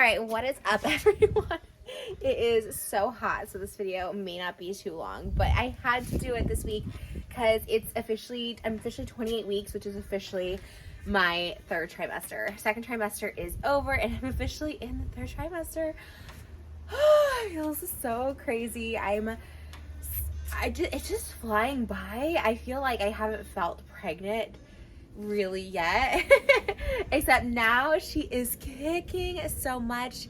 right, what is up, everyone? It is so hot, so this video may not be too long, but I had to do it this week because I'm officially 28 weeks, which is officially my third trimester. Second trimester is over, and I'm officially in the third trimester. It feels so crazy. It's just flying by. I feel like I haven't felt pregnant really yet, except now she is kicking so much.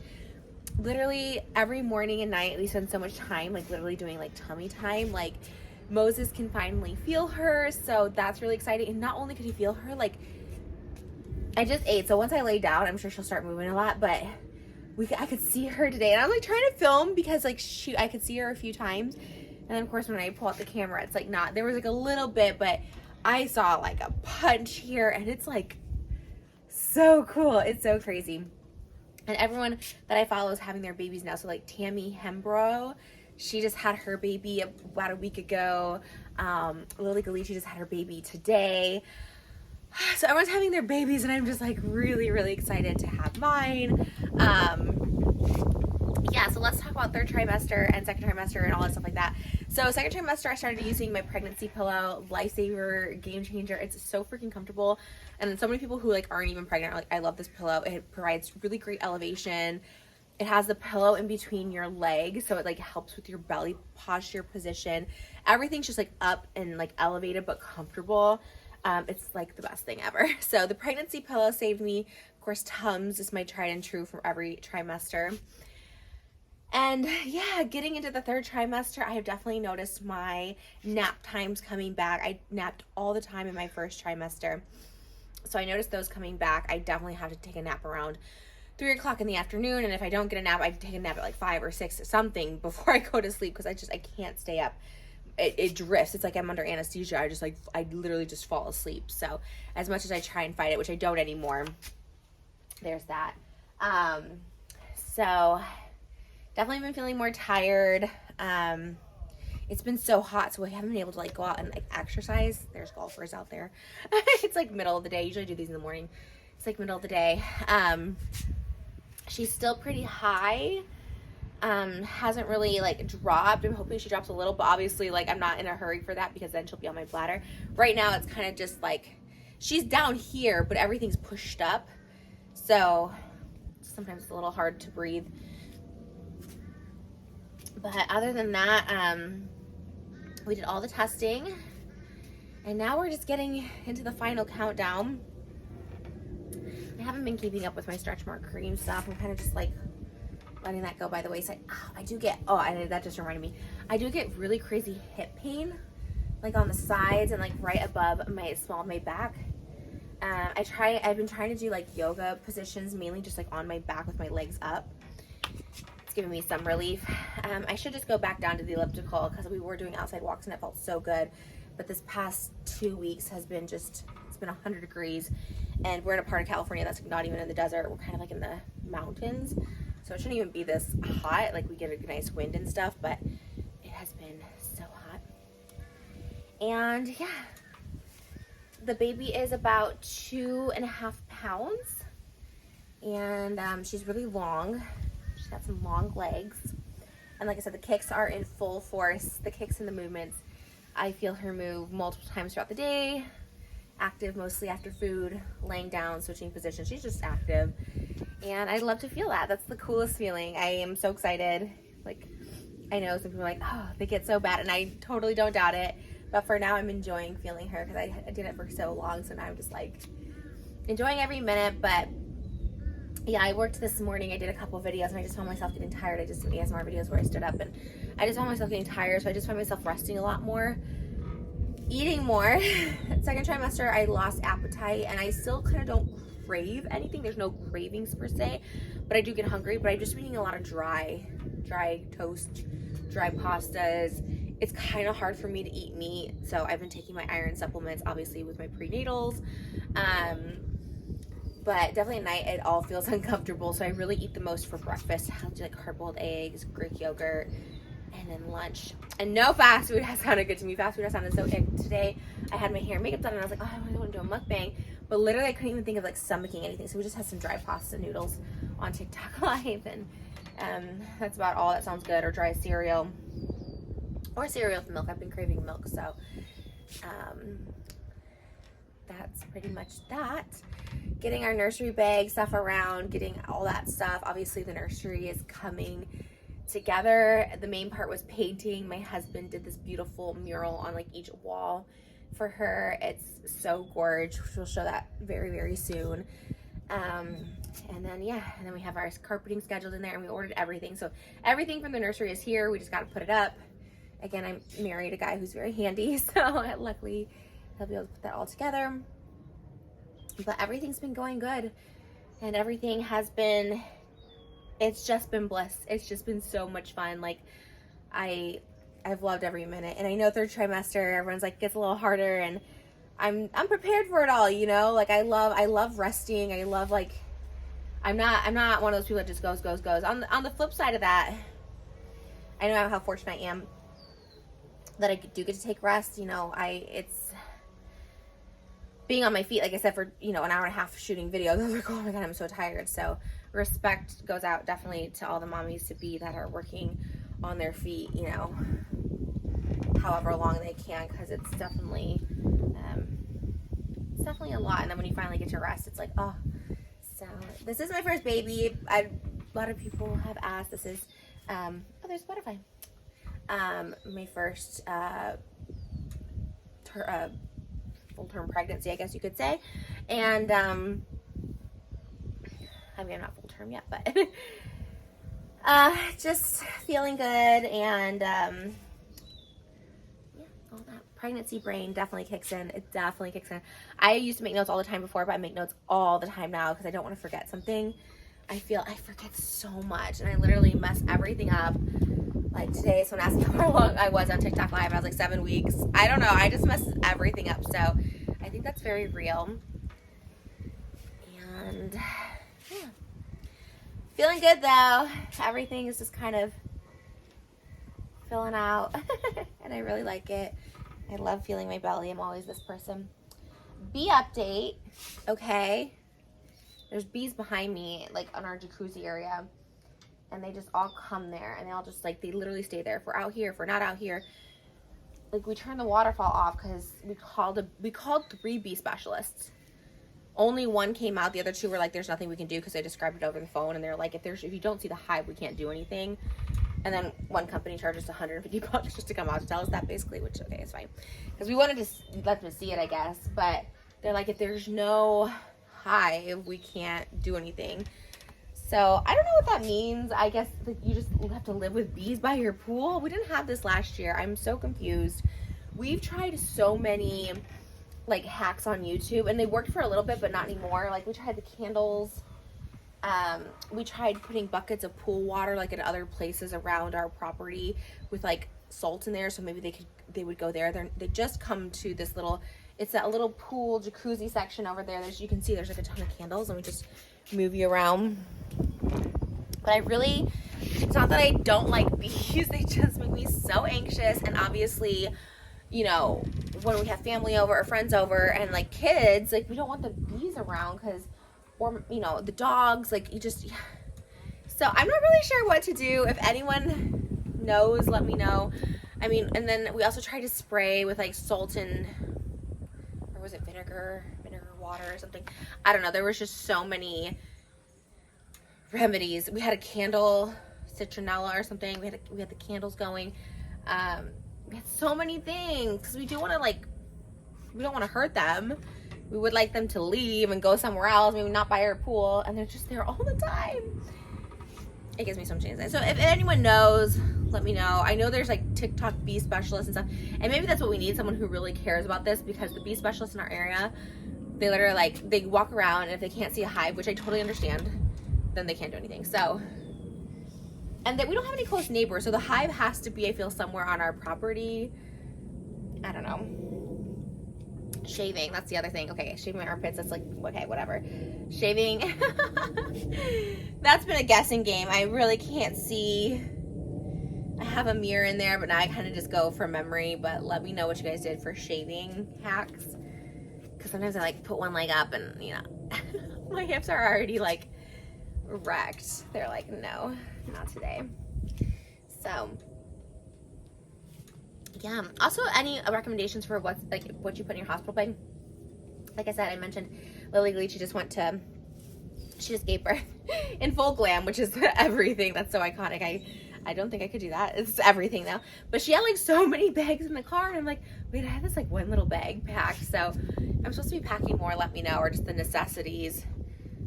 Literally every morning and night we spend so much time like literally doing like tummy time. Like Moses can finally feel her, so that's really exciting. And not only could he feel her, like I just ate, so once I lay down I'm sure she'll start moving a lot, but I could see her today, and I'm like trying to film because like I could see her a few times, and then of course when I pull out the camera it's like not, there was like a little bit, but I saw like a punch here, and it's like so cool. It's so crazy. And everyone that I follow is having their babies now. So like Tammy Hembro, she just had her baby about a week ago. Lily Galici just had her baby today. So everyone's having their babies, and I'm just like really, really excited to have mine. Yeah, so let's talk about third trimester and second trimester and all that stuff like that. So second trimester, I started using my pregnancy pillow, lifesaver, game changer. It's so freaking comfortable. And so many people who like aren't even pregnant are like, I love this pillow. It provides really great elevation. It has the pillow in between your legs, so it like helps with your belly posture position. Everything's just like up and like elevated but comfortable. It's like the best thing ever. So the pregnancy pillow saved me. Of course, Tums is my tried and true from every trimester. And yeah, getting into the third trimester, I have definitely noticed my nap times coming back. I napped all the time in my first trimester, so I noticed those coming back. I definitely have to take a nap around 3 o'clock in the afternoon, and if I don't get a nap, I take a nap at like 5 or 6 or something before I go to sleep, because I can't stay up. It drifts. It's like I'm under anesthesia. I literally just fall asleep. So as much as I try and fight it, which I don't anymore, there's that. So definitely been feeling more tired. It's been so hot, so we haven't been able to like go out and like exercise. There's golfers out there. It's like middle of the day. I usually do these in the morning. It's like middle of the day. She's still pretty high. Hasn't really like dropped. I'm hoping she drops a little, but obviously like I'm not in a hurry for that, because then she'll be on my bladder. Right now it's kind of just like she's down here, but everything's pushed up, so sometimes it's a little hard to breathe. But other than that, we did all the testing, and now we're just getting into the final countdown. I haven't been keeping up with my stretch mark cream stuff. I'm kind of just like letting that go by the wayside. That just reminded me, I do get really crazy hip pain, like on the sides and like right above my small of my back. I've been trying to do like yoga positions, mainly just like on my back with my legs up. It's giving me some relief. I should just go back down to the elliptical, because we were doing outside walks and it felt so good. But this past 2 weeks has been it's been 100 degrees, and we're in a part of California that's not even in the desert. We're kind of like in the mountains, so it shouldn't even be this hot. Like we get a nice wind and stuff, but it has been so hot. And yeah, the baby is about 2.5 pounds, and she's really long. She's got some long legs, and like I said, the kicks are in full force. The kicks and the movements, I feel her move multiple times throughout the day. Active mostly after food, laying down, switching positions. She's just active, and I love to feel that. That's the coolest feeling. I am so excited. Like, I know some people are like, oh, they get so bad, and I totally don't doubt it, but for now I'm enjoying feeling her, because I did it for so long, so now I'm just like enjoying every minute. But yeah, I worked this morning. I did a couple videos, and I just found myself getting tired. I just did ASMR videos where I stood up, and I just found myself getting tired, so I just found myself resting a lot more, eating more. Second trimester, I lost appetite, and I still kind of don't crave anything. There's no cravings per se, but I do get hungry. But I'm just eating a lot of dry toast, dry pastas. It's kind of hard for me to eat meat, so I've been taking my iron supplements, obviously with my prenatals. But definitely at night it all feels uncomfortable, so I really eat the most for breakfast. I'll do like hard-boiled eggs, Greek yogurt, and then lunch. And no fast food has sounded good to me. Fast food has sounded so ick. Today I had my hair and makeup done and I was like, oh, I really want to do a mukbang. But literally I couldn't even think of like stomaching anything. So we just had some dry pasta noodles on TikTok Live, and that's about all that sounds good. Or dry cereal. Or cereal with milk. I've been craving milk, so that's pretty much that. Getting our nursery bag stuff around, getting all that stuff. Obviously the nursery is coming together. The main part was painting. My husband did this beautiful mural on like each wall for her. It's so gorgeous. We'll show that very, very soon. And then we have our carpeting scheduled in there, and we ordered everything. So everything from the nursery is here. We just got to put it up. Again, I married a guy who's very handy, so luckily he'll be able to put that all together. But everything's been going good, and everything has been, it's just been bliss. It's just been so much fun. Like I've loved every minute. And I know third trimester, everyone's like, gets a little harder, and I'm prepared for it all, you know? Like I love resting. I love, like, I'm not one of those people that just goes. On the flip side of that, I know how fortunate I am that I do get to take rest. You know, it's being on my feet, like I said, for, you know, an hour and a half shooting videos. I was like, oh my God, I'm so tired. So respect goes out definitely to all the mommies to be that are working on their feet, you know, however long they can, because it's definitely a lot. And then when you finally get to rest, it's like, oh. So this is my first baby. A lot of people have asked. This is oh, there's a butterfly. My first full-term pregnancy, I guess you could say. And I mean, I'm not full-term yet, but just feeling good. And yeah, all that pregnancy brain definitely kicks in. It definitely kicks in. I used to make notes all the time before, but I make notes all the time now because I don't want to forget something. I feel I forget so much, and I literally mess everything up. Like today, someone asked me how long I was on TikTok Live. I was like 7 weeks. I don't know. I just mess everything up. So I think that's very real. And yeah, feeling good though. Everything is just kind of filling out, and I really like it. I love feeling my belly. I'm always this person. Bee update. Okay. There's bees behind me, like on our jacuzzi area. And they just all come there, and they all just, like, they literally stay there. If we're out here, if we're not out here, like, we turn the waterfall off because we called 3 bee specialists. Only one came out. The other 2 were like, there's nothing we can do because they described it over the phone, and they're like, if you don't see the hive, we can't do anything. And then one company charged us $150 just to come out to tell us that, basically, which, okay, it's fine. Because we wanted to let them see it, I guess. But they're like, if there's no hive, we can't do anything. So I don't know what that means. I guess like you just have to live with bees by your pool. We didn't have this last year. I'm so confused. We've tried so many like hacks on YouTube, and they worked for a little bit, but not anymore. Like we tried the candles. We tried putting buckets of pool water like in other places around our property with like salt in there, so maybe they would go there. They just come to this little, it's that little pool jacuzzi section over there. You can see there's like a ton of candles. Let me just move you around. But it's not that I don't like bees, they just make me so anxious. And obviously, you know, when we have family over or friends over and like kids, like we don't want the bees around or, you know, the dogs, like you just, so I'm not really sure what to do. If anyone knows, let me know. I mean, and then we also tried to spray with like salt and, or was it vinegar water or something? I don't know. There was just so many remedies. We had a candle, citronella or something. We had the candles going. We had so many things because we don't want to hurt them. We would like them to leave and go somewhere else, maybe not by our pool, and they're just there all the time. It gives me some change. So if anyone knows, let me know. I know there's like TikTok bee specialists and stuff, and maybe that's what we need, someone who really cares about this, because the bee specialists in our area, they literally like, they walk around, and if they can't see a hive, which I totally understand, then they can't do anything. So, and that we don't have any close neighbors, so the hive has to be, I feel, somewhere on our property. I don't know. Shaving, that's the other thing. Okay, shaving my armpits, that's like, okay, whatever. Shaving, that's been a guessing game. I really can't see I have a mirror in there, but now I kind of just go from memory. But let me know what you guys did for shaving hacks, because sometimes I like put one leg up and, you know, my hips are already like wrecked. They're like, no, not today. So yeah. Also, any recommendations for what you put in your hospital bag? Like I said, I mentioned Lily Lee. She just gave birth in full glam, which is everything. That's so iconic. I don't think I could do that. It's everything though. But she had like so many bags in the car, and I'm like, wait, I have this like one little bag packed. So I'm supposed to be packing more. Let me know, or just the necessities.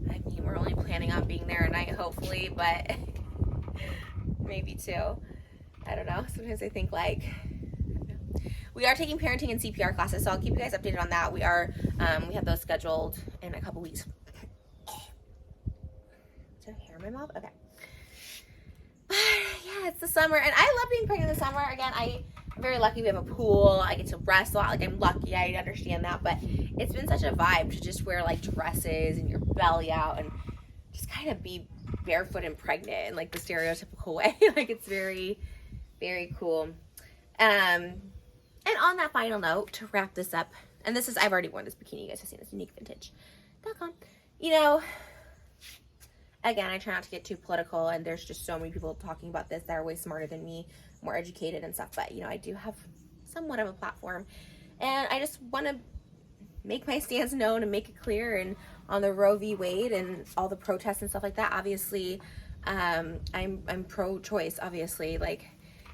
I mean, we're only planning on being there a night, hopefully, but maybe two. I don't know. Sometimes I think like, we are taking parenting and CPR classes, so I'll keep you guys updated on that. We have those scheduled in a couple weeks. Is there hair in my mouth? Okay. But yeah, it's the summer, and I love being pregnant in the summer. Again, I'm very lucky we have a pool. I get to rest a lot. Like, I'm lucky. I understand that, but it's been such a vibe to just wear like dresses and your belly out and just kind of be barefoot and pregnant in like the stereotypical way. Like, it's very, very cool. And on that final note, to wrap this up, and I've already worn this bikini. You guys have seen this, uniquevintage.com. You know, again, I try not to get too political, and there's just so many people talking about this that are way smarter than me, more educated and stuff, but, you know, I do have somewhat of a platform, and I just want to make my stance known and make it clear, and on the Roe v. Wade and all the protests and stuff like that, obviously, I'm pro-choice, obviously, like,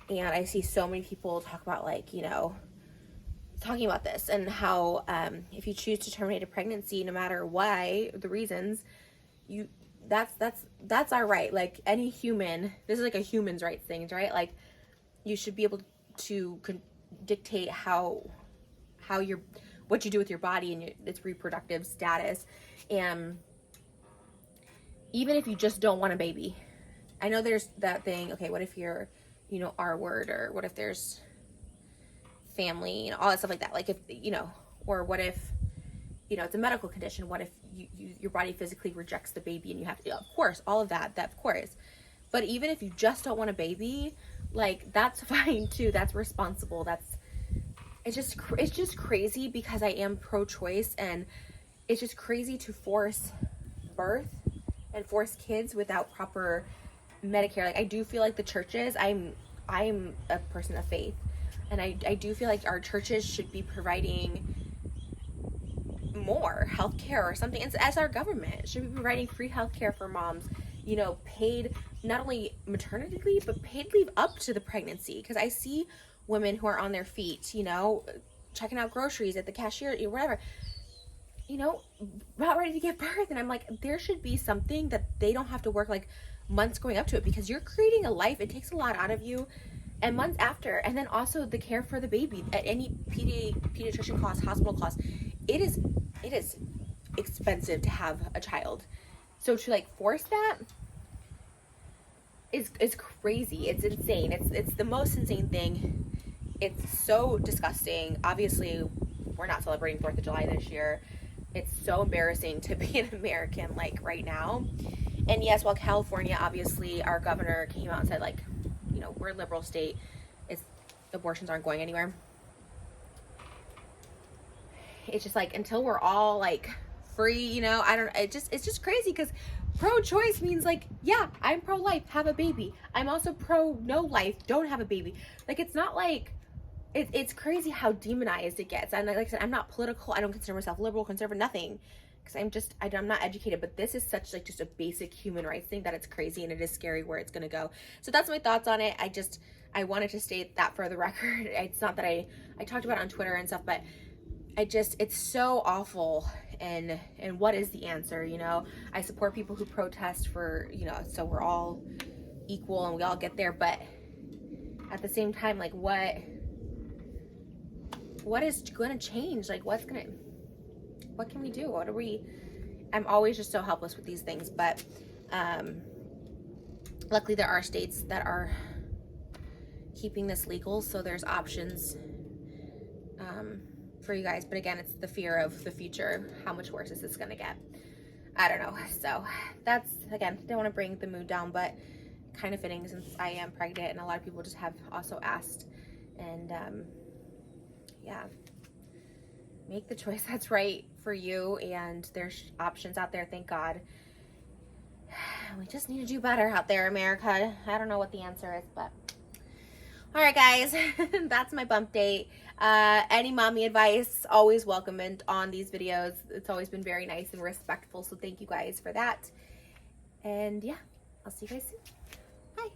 and I see so many people talk about, like, you know, talking about this, and how, if you choose to terminate a pregnancy, no matter why, the reasons, that's our right. Like, any human, this is like a human's rights thing, right? Like, you should be able to dictate what you do with your body and its reproductive status. And even if you just don't want a baby, I know there's that thing, okay, what if you're, you know, R word, or what if there's family, you know, all that stuff like that. Like, if, you know, or what if, you know, it's a medical condition. What if your body physically rejects the baby and you have to, of course, all of that, of course. But even if you just don't want a baby, like, that's fine too. That's responsible. It's just crazy, because I am pro-choice, and it's just crazy to force birth and force kids without proper Medicare. Like, I do feel like the churches, I'm a person of faith, and I do feel like our churches should be providing more healthcare or something. As our government should be providing free healthcare for moms, you know, paid, not only maternity leave, but paid leave up to the pregnancy. Because I see women who are on their feet, you know, checking out groceries at the cashier, whatever, you know, about ready to give birth, and I'm like, there should be something that they don't have to work like months going up to it, because you're creating a life. It takes a lot out of you, and months after, and then also the care for the baby at any pediatrician cost, hospital cost. It is expensive to have a child. So to like force that is crazy. It's insane. It's the most insane thing. It's so disgusting. Obviously, we're not celebrating 4th of July this year. It's so embarrassing to be an American, like, right now. And yes, while California, obviously, our governor came out and said, like, you know, we're a liberal state, abortions aren't going anywhere. It's just like, until we're all like free, you know, it's just crazy, because pro-choice means like, yeah, I'm pro-life, have a baby. I'm also pro-no-life, don't have a baby. Like, it's not like, it's crazy how demonized it gets. And like I said, I'm not political. I don't consider myself liberal, conservative, nothing, because I'm not educated. But this is such like just a basic human rights thing that it's crazy, and it is scary where it's gonna go. So that's my thoughts on it. I wanted to state that for the record. It's not that I talked about it on Twitter and stuff, but it's so awful. And what is the answer? You know, I support people who protest for, you know, so we're all equal and we all get there. But at the same time, like, what is going to change? Like, what can we do? I'm always just so helpless with these things. But luckily there are states that are keeping this legal, so there's options for you guys. But again, it's the fear of the future. How much worse is this gonna get? I don't know. So that's, again, don't want to bring the mood down, but kind of fitting since I am pregnant, and a lot of people just have also asked. And yeah, make the choice that's right for you, and there's options out there, thank God. We just need to do better out there, America. I don't know what the answer is, but all right, guys, that's my bump date. Any mommy advice, always welcome on these videos. It's always been very nice and respectful, so thank you guys for that. And yeah, I'll see you guys soon.